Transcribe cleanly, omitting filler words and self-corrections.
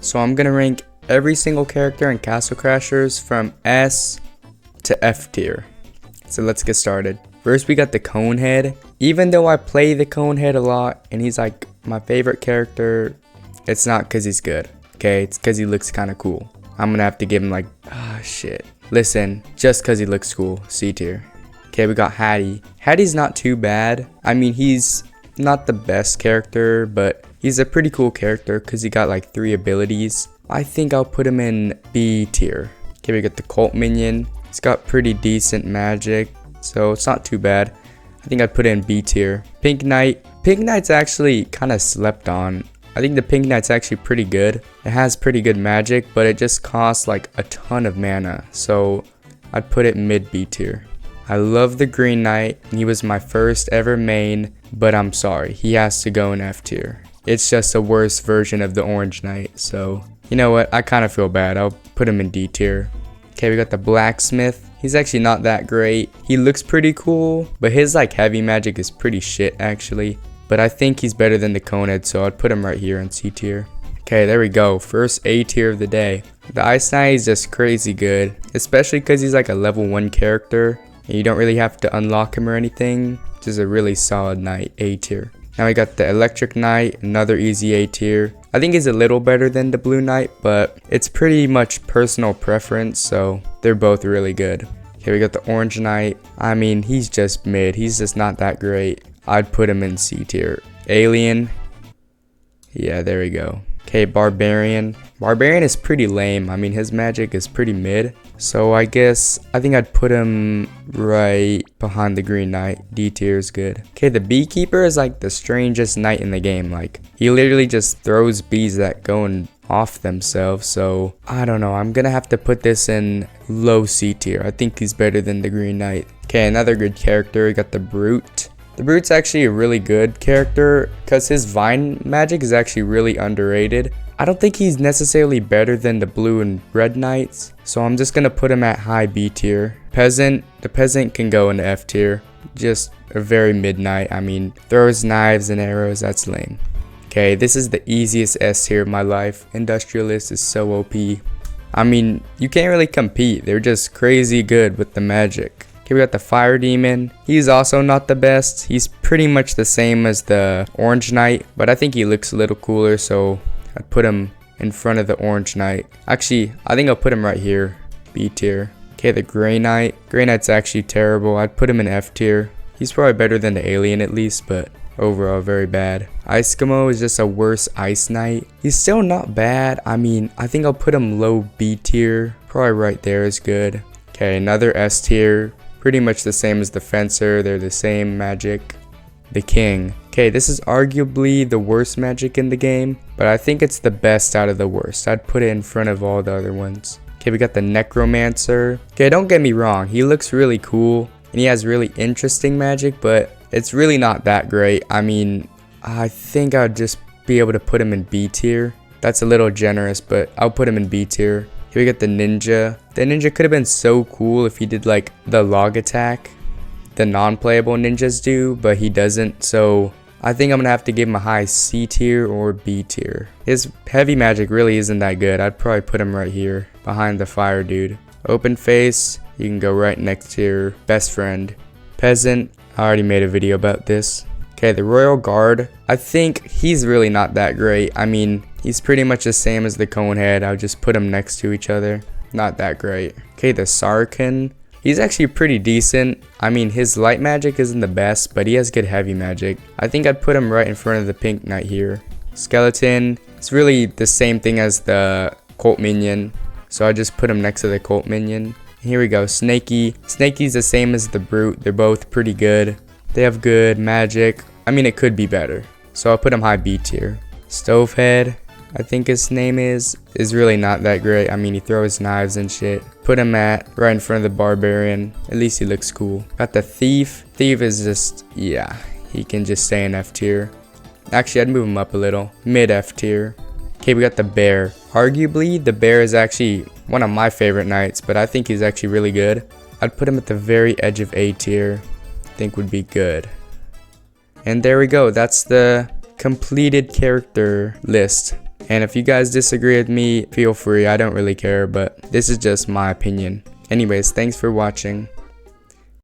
So I'm gonna rank every single character in Castle Crashers from S to F tier. So let's get started. First we got the Conehead. Even though I play the Conehead a lot and he's like my favorite character, it's not because he's good, okay? It's because he looks kind of cool. I'm gonna have to give him like, shit. Listen, just because he looks cool, C tier. Okay, we got Hattie. Hattie's not too bad. I mean, he's not the best character, but he's a pretty cool character because he got like 3 abilities. I think I'll put him in B tier. Okay, we got the Cult Minion. He's got pretty decent magic, so it's not too bad. I think I'd put it in B tier. Pink Knight. Pink Knight's actually kind of slept on. I think the Pink Knight's actually pretty good. It has pretty good magic, but it just costs like a ton of mana, so I'd put it mid B tier. I love the Green Knight, and he was my first ever main, but I'm sorry, he has to go in F tier. It's just a worse version of the Orange Knight, so you know what, I kind of feel bad. I'll put him in D tier. Okay, we got the Blacksmith. He's actually not that great. He looks pretty cool, but his like heavy magic is pretty shit actually. But I think he's better than the Conehead, so I'd put him right here in C tier. Okay, there we go. First A tier of the day. The Ice Knight is just crazy good, especially because he's like a level 1 character. And you don't really have to unlock him or anything. Just a really solid knight, A tier. Now we got the Electric Knight, another easy A tier. I think he's a little better than the Blue Knight, but it's pretty much personal preference, so they're both really good. Okay, we got the Orange Knight. I mean, he's just mid. He's just not that great. I'd put him in C tier. Alien. Yeah, there we go. Okay, Barbarian. Barbarian is pretty lame. I mean, his magic is pretty mid. So I think I'd put him right behind the Green Knight. D tier is good. Okay, the Beekeeper is like the strangest knight in the game. Like, he literally just throws bees that go off themselves. So I don't know. I'm gonna have to put this in low C tier. I think he's better than the Green Knight. Okay, another good character. We got the Brute. The Brute's actually a really good character because his vine magic is actually really underrated. I don't think he's necessarily better than the Blue and Red Knights, so I'm just gonna put him at high B tier. Peasant. The Peasant can go into F tier. Just a very mid knight. I mean, throws knives and arrows, that's lame. Okay, this is the easiest S tier of my life. Industrialist is so OP. I mean, you can't really compete. They're just crazy good with the magic. Okay, we got the Fire Demon. He's also not the best. He's pretty much the same as the Orange Knight, but I think he looks a little cooler, so I'd put him in front of the Orange Knight. Actually, I think I'll put him right here, B tier. Okay, the Grey Knight. Grey Knight's actually terrible. I'd put him in F tier. He's probably better than the Alien at least, but overall very bad. Eskimo is just a worse Ice Knight. He's still not bad. I mean, I think I'll put him low B tier. Probably right there is good. Okay, another S tier. Pretty much the same as the Fencer. They're the same magic. The King. Okay, this is arguably the worst magic in the game, but I think it's the best out of the worst. I'd put it in front of all the other ones. Okay, we got the Necromancer. Okay, don't get me wrong. He looks really cool, and he has really interesting magic, but it's really not that great. I mean, I think I'd just be able to put him in B tier. That's a little generous, but I'll put him in B tier. Here we got the Ninja. The Ninja could have been so cool if he did like the log attack the non-playable ninjas do, but he doesn't, so I think I'm gonna have to give him a high C tier or B tier. His heavy magic really isn't that good. I'd probably put him right here behind the Fire Dude. Open Face, you can go right next to your best friend. Peasant, I already made a video about this. Okay, the Royal Guard. I think he's really not that great. I mean, he's pretty much the same as the Conehead. I'll just put them next to each other. Not that great. Okay, the Sarkin. He's actually pretty decent. I mean, his light magic isn't the best, but he has good heavy magic. I think I'd put him right in front of the Pink Knight here. Skeleton. It's really the same thing as the Cult Minion, so I just put him next to the Cult Minion. Here we go, Snaky. Snaky's the same as the Brute. They're both pretty good. They have good magic. I mean, it could be better, so I'll put him high B tier. Stovehead, I think his name is really not that great. I mean, he throws knives and shit. Put him right in front of the Barbarian. At least he looks cool. Got the Thief. Thief is just, yeah, he can just stay in F tier. Actually, I'd move him up a little. Mid F tier. Okay, we got the Bear. Arguably, the Bear is actually one of my favorite knights, but I think he's actually really good. I'd put him at the very edge of A tier. I think would be good. And there we go. That's the completed character list And if you guys disagree with me, feel free. I don't really care, but this is just my opinion. Anyways, thanks for watching.